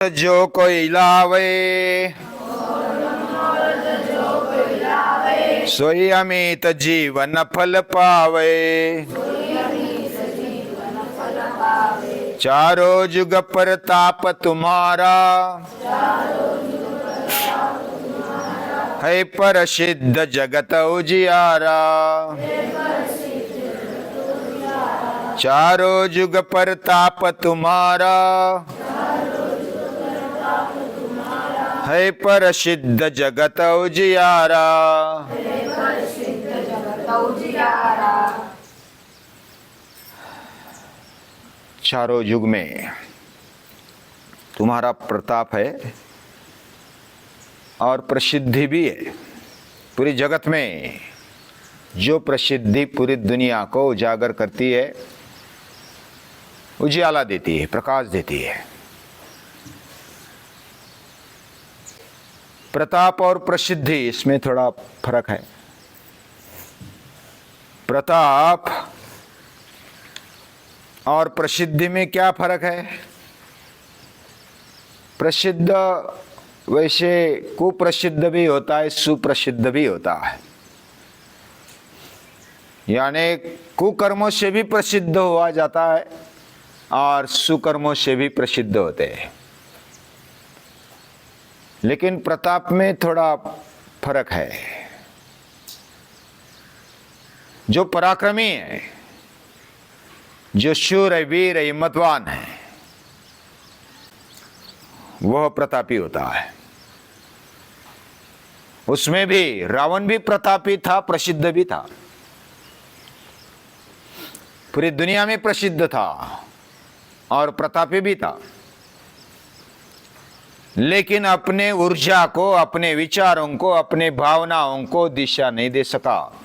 जो कोई लावे सोई अमित जीवन फल पावे। चारों जुग प्रताप तुम्हारा है प्रसिद्ध जगत उजियारा। चारों जुग प्रताप तुम्हारा है प्रसिद्ध जगत उजियारा। चारों युग में तुम्हारा प्रताप है और प्रसिद्धि भी है। पूरी जगत में जो प्रसिद्धि पूरी दुनिया को उजागर करती है, उजियाला देती है, प्रकाश देती है। प्रताप और प्रसिद्धि, इसमें थोड़ा फर्क है। प्रताप और प्रसिद्धि में क्या फर्क है? प्रसिद्ध वैसे कुप्रसिद्ध भी होता है, सुप्रसिद्ध भी होता है। यानी कुकर्मों से भी प्रसिद्ध हुआ जाता है और सुकर्मों से भी प्रसिद्ध होते हैं। लेकिन प्रताप में थोड़ा फर्क है। जो पराक्रमी है, जो शूर है, वीर है, हिम्मतवान है, वह प्रतापी होता है। उसमें भी रावण भी प्रतापी था, प्रसिद्ध भी था, पूरी दुनिया में प्रसिद्ध था और प्रतापी भी था। लेकिन अपने ऊर्जा को, अपने विचारों को, अपने भावनाओं को दिशा नहीं दे सका,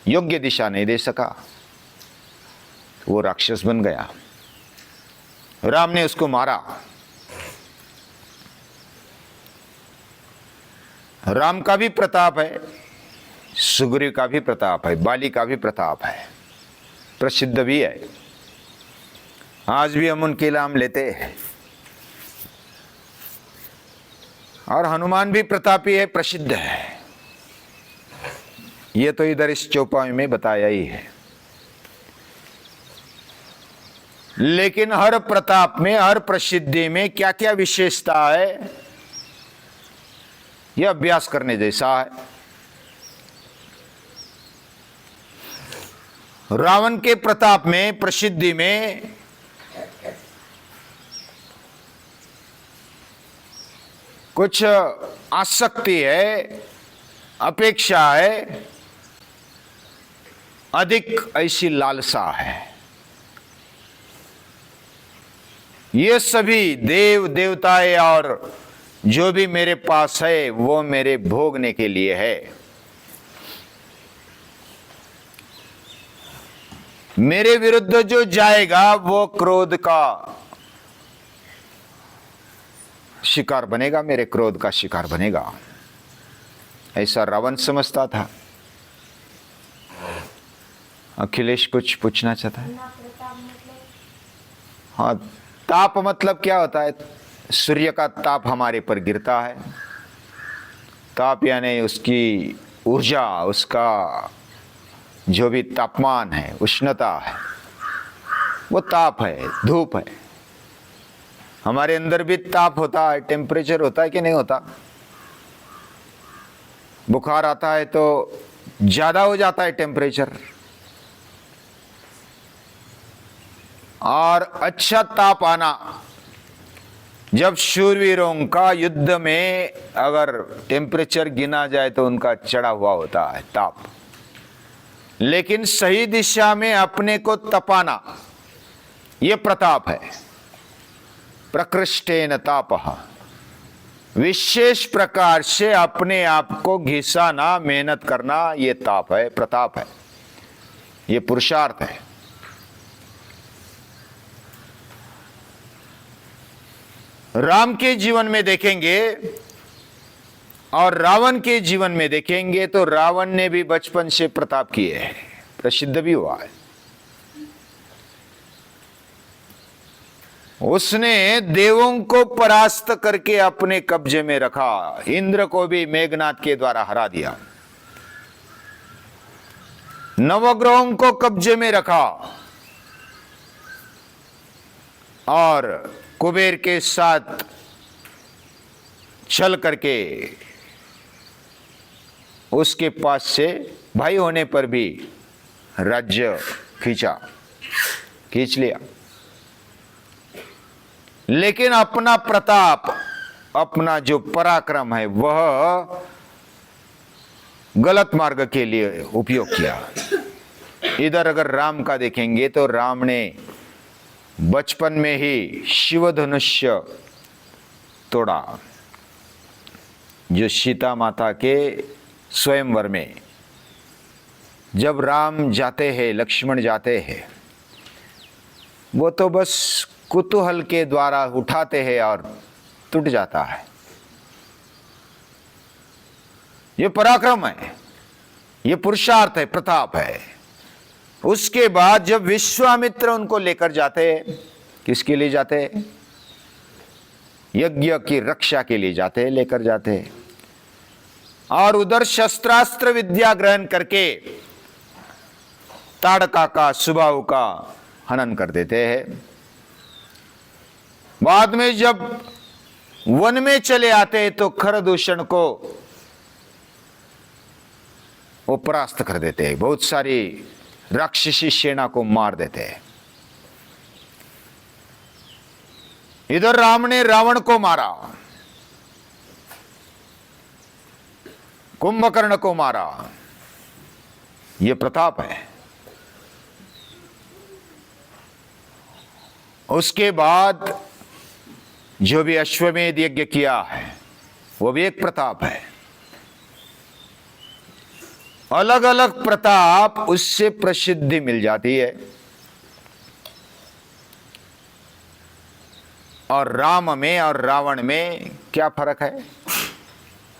योग्य दिशा नहीं दे सका, वो राक्षस बन गया। राम ने उसको मारा। राम का भी प्रताप है, सुग्रीव का भी प्रताप है, बाली का भी प्रताप है, प्रसिद्ध भी है। आज भी हम उनके नाम लेते हैं। और हनुमान भी प्रतापी है, प्रसिद्ध है। ये तो इधर इस चौपाई में बताया ही है। लेकिन हर प्रताप में, हर प्रसिद्धि में क्या क्या विशेषता है, यह अभ्यास करने जैसा है। रावण के प्रताप में, प्रसिद्धि में कुछ आसक्ति है, अपेक्षा है, अधिक ऐसी लालसा है। ये सभी देव देवताएं और जो भी मेरे पास है वो मेरे भोगने के लिए है। मेरे विरुद्ध जो जाएगा वो क्रोध का शिकार बनेगा, मेरे क्रोध का शिकार बनेगा, ऐसा रावण समझता था। अखिलेश कुछ पूछना चाहता है? हाँ, ताप मतलब क्या होता है? सूर्य का ताप हमारे पर गिरता है। ताप यानी उसकी ऊर्जा, उसका जो भी तापमान है, उष्णता है, वो ताप है, धूप है। हमारे अंदर भी ताप होता है, टेम्परेचर होता है कि नहीं होता? बुखार आता है तो ज्यादा हो जाता है टेम्परेचर, और अच्छा ताप आना, जब शूरवीरों का युद्ध में अगर टेम्परेचर गिना जाए तो उनका चढ़ा हुआ होता है ताप। लेकिन सही दिशा में अपने को तपाना, यह प्रताप है। प्रकृष्टेन तापः, विशेष प्रकार से अपने आप को घिसाना, मेहनत करना, यह ताप है, प्रताप है, यह पुरुषार्थ है। राम के जीवन में देखेंगे और रावण के जीवन में देखेंगे तो रावण ने भी बचपन से प्रताप किए हैं, प्रसिद्ध भी हुआ है। उसने देवों को परास्त करके अपने कब्जे में रखा, इंद्र को भी मेघनाद के द्वारा हरा दिया, नवग्रहों को कब्जे में रखा और कुबेर के साथ चल करके उसके पास से भाई होने पर भी राज्य खींच लिया। लेकिन अपना प्रताप, अपना जो पराक्रम है वह गलत मार्ग के लिए उपयोग किया। इधर अगर राम का देखेंगे तो राम ने बचपन में ही शिवधनुष्य तोड़ा, जो सीता माता के स्वयंवर में जब राम जाते हैं, लक्ष्मण जाते हैं, वो तो बस कुतूहल के द्वारा उठाते हैं और टूट जाता है। ये पराक्रम है, ये पुरुषार्थ है, प्रताप है। उसके बाद जब विश्वामित्र उनको लेकर जाते हैं, किसके लिए जाते हैं? यज्ञ की रक्षा के लिए जाते हैं, लेकर जाते हैं। और उधर शस्त्रास्त्र विद्या ग्रहण करके ताड़का का, सुबाहु का हनन कर देते हैं। बाद में जब वन में चले आते हैं तो खरदूषण को वो परास्त कर देते हैं, बहुत सारी राक्षसी सेना को मार देते हैं। इधर राम ने रावण को मारा, कुंभकर्ण को मारा। यह प्रताप है। उसके बाद जो भी अश्वमेध यज्ञ किया है वो भी एक प्रताप है। अलग अलग प्रताप, उससे प्रसिद्धि मिल जाती है। और राम में और रावण में क्या फर्क है?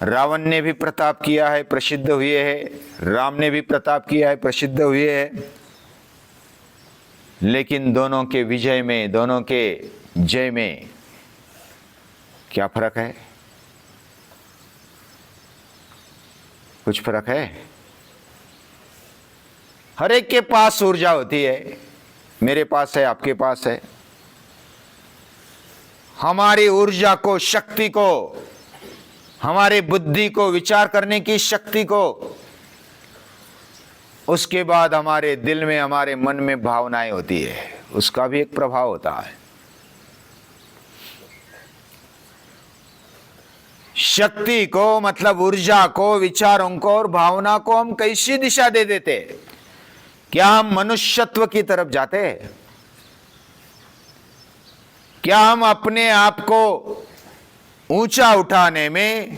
रावण ने भी प्रताप किया है, प्रसिद्ध हुए हैं, राम ने भी प्रताप किया है, प्रसिद्ध हुए हैं। लेकिन दोनों के विजय में, दोनों के जय में क्या फर्क है? कुछ फर्क है? हर एक के पास ऊर्जा होती है, मेरे पास है, आपके पास है। हमारी ऊर्जा को, शक्ति को, हमारे बुद्धि को, विचार करने की शक्ति को, उसके बाद हमारे दिल में, हमारे मन में भावनाएं होती है, उसका भी एक प्रभाव होता है। शक्ति को मतलब ऊर्जा को, विचारों को और भावना को हम कैसी दिशा दे देते? क्या हम मनुष्यत्व की तरफ जाते हैं? क्या हम अपने आप को ऊंचा उठाने में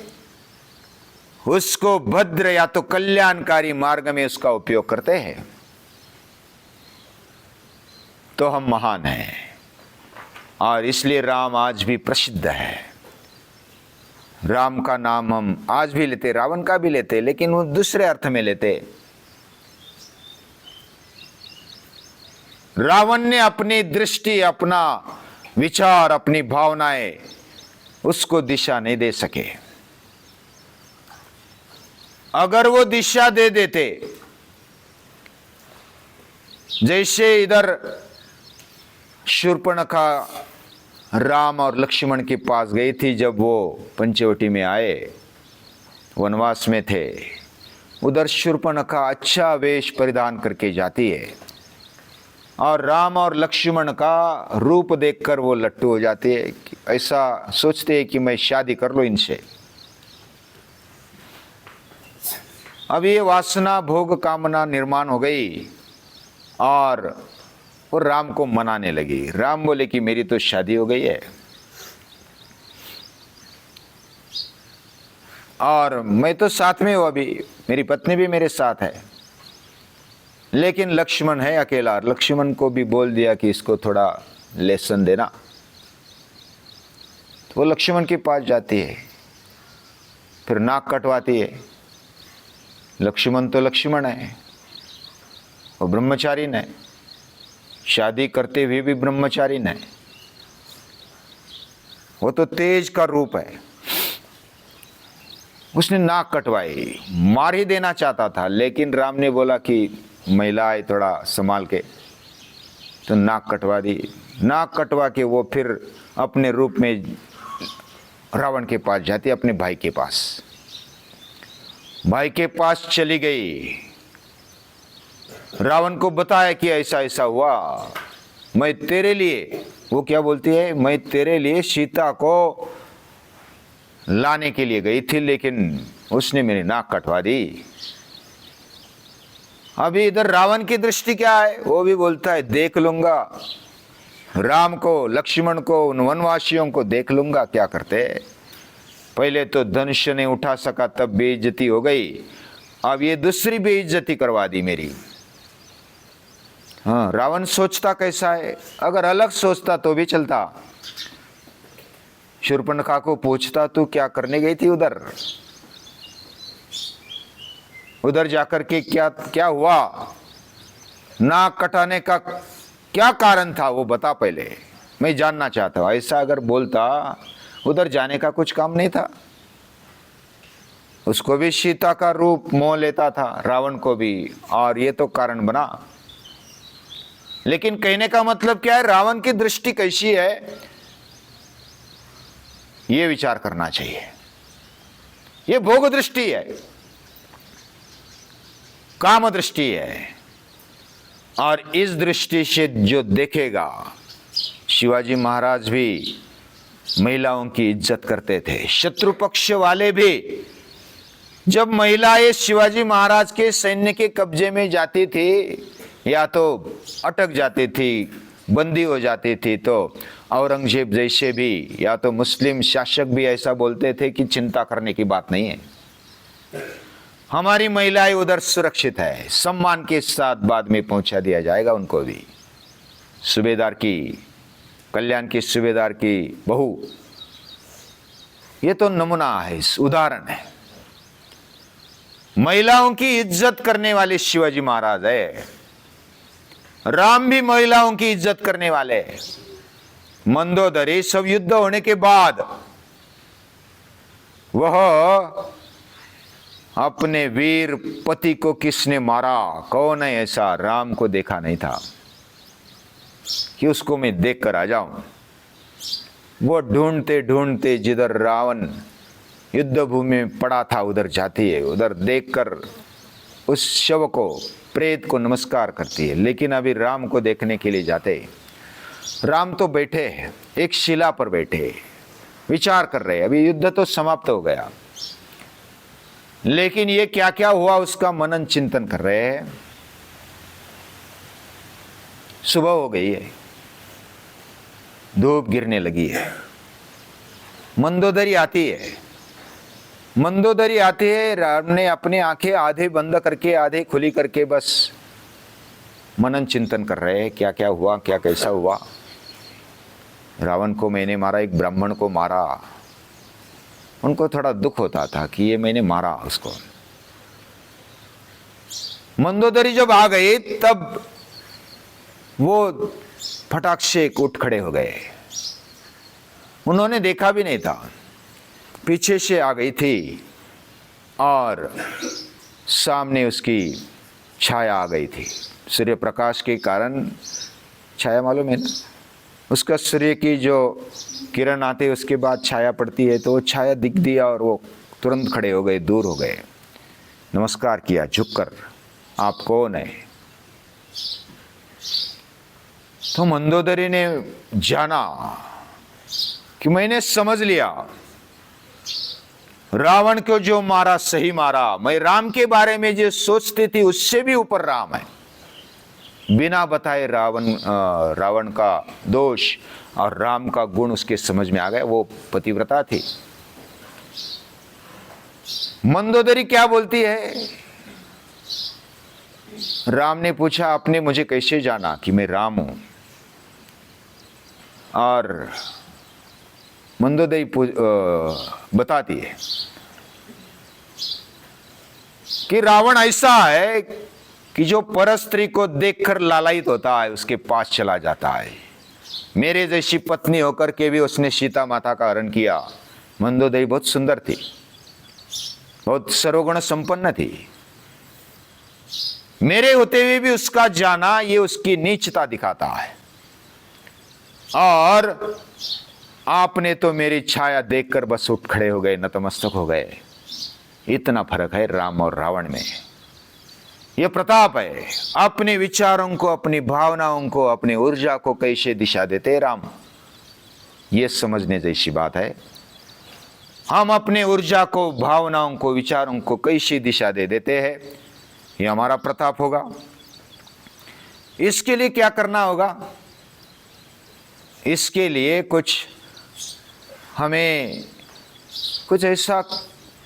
उसको भद्र या तो कल्याणकारी मार्ग में उसका उपयोग करते हैं? तो हम महान हैं। और इसलिए राम आज भी प्रसिद्ध है। राम का नाम हम आज भी लेते, रावण का भी लेते, लेकिन वो दूसरे अर्थ में लेते। रावण ने अपनी दृष्टि, अपना विचार, अपनी भावनाएं उसको दिशा नहीं दे सके। अगर वो दिशा दे देते, जैसे इधर शूर्पणखा राम और लक्ष्मण के पास गई थी जब वो पंचवटी में आए, वनवास में थे, उधर शूर्पणखा अच्छा वेश परिधान करके जाती है और राम और लक्ष्मण का रूप देखकर वो लट्टू हो जाती है। ऐसा सोचते हैं कि मैं शादी कर लूं इनसे। अब ये वासना, भोग, कामना निर्माण हो गई और वो राम को मनाने लगी। राम बोले कि मेरी तो शादी हो गई है और मैं तो साथ में हूं, अभी मेरी पत्नी भी मेरे साथ है, लेकिन लक्ष्मण है अकेला। लक्ष्मण को भी बोल दिया कि इसको थोड़ा लेसन देना। तो वो लक्ष्मण के पास जाती है, फिर नाक कटवाती है। लक्ष्मण तो लक्ष्मण है, वो ब्रह्मचारी है, शादी करते हुए भी ब्रह्मचारी है। वो तो तेज का रूप है। उसने नाक कटवाई, मार ही देना चाहता था, लेकिन राम ने बोला कि महिला है, थोड़ा संभाल के, तो नाक कटवा दी। नाक कटवा के वो फिर अपने रूप में रावण के पास जाती, अपने भाई के पास। भाई के पास चली गई, रावण को बताया कि ऐसा ऐसा हुआ, मैं तेरे लिए, वो क्या बोलती है, मैं तेरे लिए सीता को लाने के लिए गई थी, लेकिन उसने मेरी नाक कटवा दी। अभी इधर रावण की दृष्टि क्या है, वो भी बोलता है देख लूंगा राम को, लक्ष्मण को, उन वनवासियों को देख लूंगा क्या करते। पहले तो धनुष नहीं उठा सका, तब बेइज्जती हो गई, अब ये दूसरी बेइज्जती करवा दी मेरी। हाँ, रावण सोचता कैसा है, अगर अलग सोचता तो भी चलता। शूर्पणखा को पूछता तू क्या करने गई थी उधर, उधर जाकर के क्या क्या हुआ, नाक कटाने का क्या कारण था, वो बता पहले, मैं जानना चाहता हूं। ऐसा अगर बोलता, उधर जाने का कुछ काम नहीं था। उसको भी सीता का रूप मोह लेता था, रावण को भी, और ये तो कारण बना। लेकिन कहने का मतलब क्या है, रावण की दृष्टि कैसी है, ये विचार करना चाहिए। ये भोग दृष्टि है, काम दृष्टि है, और इस दृष्टि से जो देखेगा, शिवाजी महाराज भी महिलाओं की इज्जत करते थे। शत्रु पक्ष वाले भी, जब महिलाएं शिवाजी महाराज के सैन्य के कब्जे में जाती थी, या तो अटक जाती थी, बंदी हो जाती थी, तो औरंगजेब जैसे भी या तो मुस्लिम शासक भी ऐसा बोलते थे कि चिंता करने की बात नहीं है, हमारी महिलाएं उधर सुरक्षित है, सम्मान के साथ बाद में पहुंचा दिया जाएगा उनको भी। सूबेदार की, कल्याण के सूबेदार की बहू, ये तो नमूना है, उदाहरण है। महिलाओं की इज्जत करने वाले शिवाजी महाराज है। राम भी महिलाओं की इज्जत करने वाले हैं। मंदोदरी सब युद्ध होने के बाद वह अपने वीर पति को किसने मारा, कौन है ऐसा, राम को देखा नहीं था कि उसको मैं देख कर आ जाऊं। वो ढूंढते ढूंढते जिधर रावण युद्ध भूमि में पड़ा था उधर जाती है, उधर देखकर उस शव को, प्रेत को नमस्कार करती है। लेकिन अभी राम को देखने के लिए जाते, राम तो बैठे हैं एक शिला पर, बैठे विचार कर रहे। अभी युद्ध तो समाप्त हो गया, लेकिन ये क्या क्या हुआ उसका मनन चिंतन कर रहे हैं। सुबह हो गई है, धूप गिरने लगी है, मंदोदरी आती है। मंदोदरी आती है, राम ने अपनी आंखें आधे बंद करके आधे खुली करके बस मनन चिंतन कर रहे हैं, क्या क्या हुआ, क्या कैसा हुआ। रावण को मैंने मारा, एक ब्राह्मण को मारा, उनको थोड़ा दुख होता था कि ये मैंने मारा उसको। मंदोदरी जब आ गई तब वो फटाक से उठ खड़े हो गए, उन्होंने देखा भी नहीं था, पीछे से आ गई थी और सामने उसकी छाया आ गई थी। सूर्य प्रकाश के कारण, छाया मालूम है ना, उसका सूर्य की जो किरण आती है उसके बाद छाया पड़ती है, तो वो छाया दिख दिया और वो तुरंत खड़े हो गए, दूर हो गए, नमस्कार किया झुककर, आप कौन है। तो मंदोदरी ने जाना कि मैंने समझ लिया, रावण को जो मारा सही मारा, मैं राम के बारे में जो सोचती थी उससे भी ऊपर राम है। बिना बताए रावण का दोष और राम का गुण उसके समझ में आ गया। वो पतिव्रता थी। मंदोदरी क्या बोलती है, राम ने पूछा आपने मुझे कैसे जाना कि मैं राम हूं, और मंदोदरी बताती है कि रावण ऐसा है कि जो परस्त्री को देखकर लालायित होता है उसके पास चला जाता है, मेरे जैसी पत्नी होकर के भी उसने सीता माता का हरण किया। मंदोदरी बहुत सुंदर थी, बहुत सर्वगुण संपन्न थी। मेरे होते हुए भी उसका जाना ये उसकी नीचता दिखाता है। और आपने तो मेरी छाया देखकर बस उठ खड़े हो गए, नतमस्तक हो गए। इतना फर्क है राम और रावण में। यह प्रताप है। अपने विचारों को, अपनी भावनाओं को, अपनी ऊर्जा को कैसे दिशा देते राम, यह समझने जैसी बात है। हम अपने ऊर्जा को, भावनाओं को, विचारों को कैसी दिशा दे देते हैं, यह हमारा प्रताप होगा। इसके लिए क्या करना होगा? इसके लिए हमें कुछ ऐसा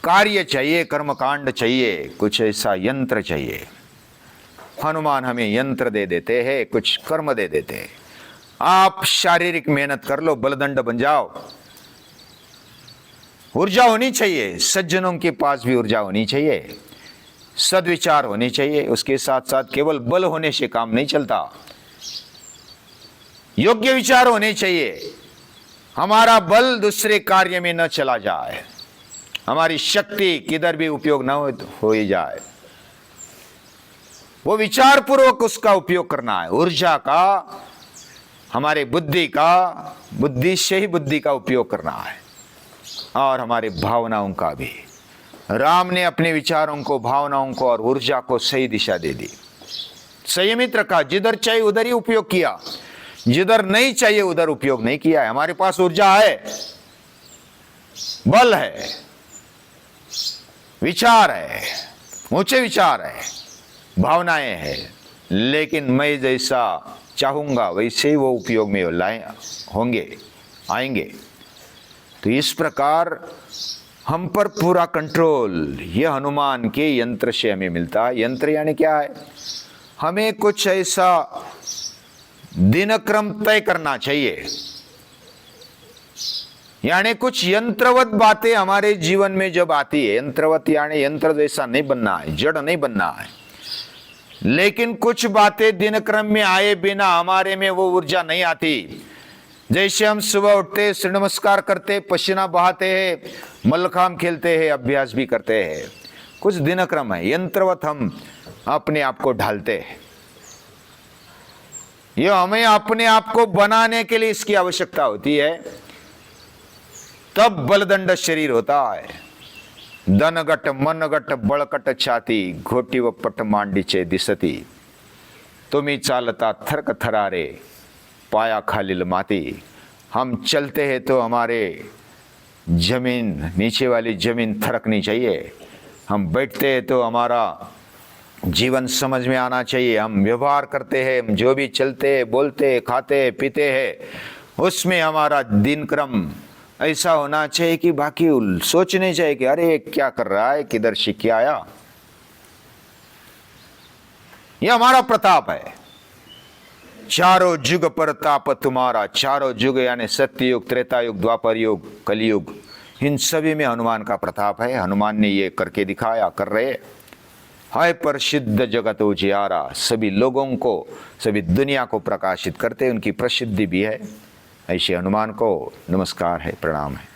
कार्य चाहिए, कर्मकांड चाहिए, कुछ ऐसा यंत्र चाहिए। हनुमान हमें यंत्र दे देते हैं, कुछ कर्म दे देते हैं। आप शारीरिक मेहनत कर लो, बलदंड बन जाओ। ऊर्जा होनी चाहिए, सज्जनों के पास भी ऊर्जा होनी चाहिए, सद्विचार होनी चाहिए। उसके साथ साथ केवल बल होने से काम नहीं चलता, योग्य विचार होने चाहिए। हमारा बल दूसरे कार्य में न चला जाए, हमारी शक्ति किधर भी उपयोग न हो ही जाए। वो विचार पूर्वक उसका उपयोग करना है। ऊर्जा का, हमारे बुद्धि का, बुद्धि से ही बुद्धि का उपयोग करना है, और हमारे भावनाओं का भी। राम ने अपने विचारों को, भावनाओं को और ऊर्जा को सही दिशा दे दी, संयमित रखा। जिधर चाहिए उधर ही उपयोग किया, जिधर नहीं चाहिए उधर उपयोग नहीं किया है। हमारे पास ऊर्जा है, बल है, विचार है, ऊंचे विचार है, भावनाएं हैं, लेकिन मैं जैसा चाहूंगा वैसे ही वो उपयोग में होंगे, आएंगे। तो इस प्रकार हम पर पूरा कंट्रोल यह हनुमान के यंत्र से हमें मिलता है। यंत्र यानी क्या है? हमें कुछ ऐसा दिनक्रम तय करना चाहिए, यानी कुछ यंत्रवत बातें हमारे जीवन में जब आती है, यंत्रवत यानी यंत्र जैसा नहीं बनना है, जड़ नहीं बनना है, लेकिन कुछ बातें दिनक्रम में आए बिना हमारे में वो ऊर्जा नहीं आती। जैसे हम सुबह उठते, सूर्य नमस्कार करते, पसीना बहाते हैं, मल्लखांब खेलते हैं, अभ्यास भी करते हैं, कुछ दिनक्रम है। यंत्रवत हम अपने आप को ढालते हैं। यह हमें अपने आप को बनाने के लिए इसकी आवश्यकता होती है, तब बलदंड शरीर होता है। धनगट मनगट बळकट छाती, घोटी व पट मांडीचे दिसती, तुम्ही चालता थरक थरारे, पाया खालील माती। हम चलते हैं तो हमारे जमीन, नीचे वाली जमीन थरकनी चाहिए। हम बैठते हैं तो हमारा जीवन समझ में आना चाहिए। हम व्यवहार करते हैं, हम जो भी चलते हैं, बोलते हैं, खाते हैं, पीते हैं, उसमें हमारा दिनक्रम ऐसा होना चाहिए कि बाकी सोचने चाहिए कि अरे क्या कर रहा है, किधर से क्या आया। यह हमारा प्रताप है। चारों युग पर ताप तुम्हारा, चारों युग यानी सत्ययुग, त्रेता युग, द्वापर युग, कलयुग, इन सभी में हनुमान का प्रताप है। हनुमान ने ये करके दिखाया, कर रहे हाय प्रसिद्ध जगत उजियारा, सभी लोगों को, सभी दुनिया को प्रकाशित करते, उनकी प्रसिद्धि भी है। ऐसे हनुमान को नमस्कार है, प्रणाम है।